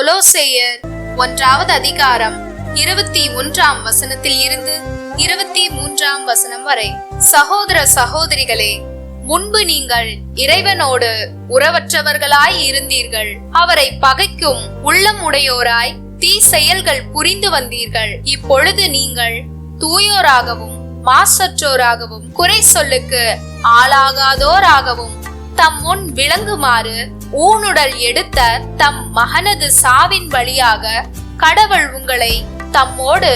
கொலோசேயர் 1வது அதிகாரம் 21ஆம் வசனத்தில் இருந்து 23ஆம் வசனம் வரை. சகோதர சகோதரிகளே, முன்பு நீங்கள் இறைவனோடு உறவற்றவர்களாய் இருந்தீர்கள். அவரை பகைக்கும் உள்ளம் உடையோராய் தீ செயல்கள் புரிந்து வந்தீர்கள். இப்பொழுது நீங்கள் தூயோராகவும் மாசற்றோராகவும் குறை சொல்லுக்கு ஆளாகாதோராகவும் தம் முன் விளங்குமாறு ஊனுடல் எடுத்த தம் மகனது சாவின் வழியாக கடவுள் உங்களை தம்மோடு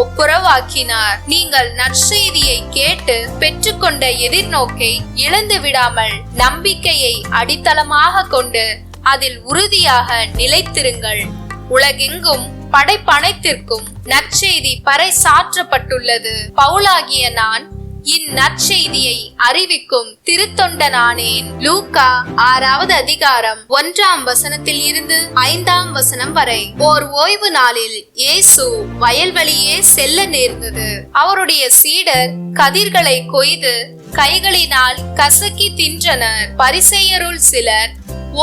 ஒப்புரவாக்கினார். நீங்கள் நற்செய்தியை கேட்டு பெற்றுக்கொண்ட எதிர்நோக்கை இழந்து விடாமல் நம்பிக்கையை அடித்தளமாக கொண்டு அதில் உறுதியாக நிலைத்திருங்கள். உலகெங்கும் படைப்பனைத்திற்கும் நற்செய்தி பறைசாற்றப்பட்டுள்ளது. பவுலாகிய நான் இந்நற்செய்தியை அறிவிக்கும் திருத்தொண்டனானேன். லூக்கா 6வது அதிகாரம் 1ஆம் வசனத்தில் இருந்து 5ஆம் வசனம் வரை. ஓர் ஓய்வு நாளில் இயேசு வயல்வெளியே செல்ல நேர்ந்தது. அவருடைய சீடர் கதிர்களை கொய்து கைகளினால் கசக்கி தின்றனர். பரிசேயருள் சிலர்,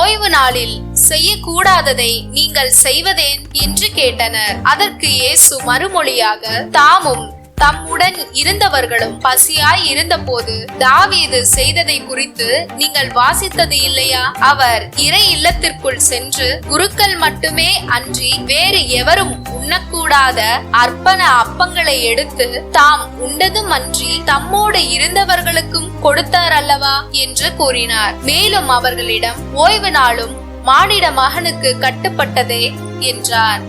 ஓய்வு நாளில் செய்யக்கூடாததை நீங்கள் செய்வதேன் என்று கேட்டனர். அதற்கு இயேசு மறுமொழியாக, தாமும் தம்முடன் இருந்தவர்களும் பசியாய் இருந்த போது தாவீது செய்ததை குறித்து நீங்கள் வாசித்தது இல்லையா? அவர் இறை இல்லத்திற்குள் சென்று குருக்கள் மட்டுமே அன்றி வேறு எவரும் உண்ணக்கூடாத அர்ப்பண அப்பங்களை எடுத்து தாம் உண்டதும் அன்றி தம்மோடு இருந்தவர்களுக்கும் கொடுத்தார் அல்லவா என்று கூறினார். மேலும் அவர்களிடம், ஓய்வு நாளும் மானிட மகனுக்கு கட்டுப்பட்டதே என்றார்.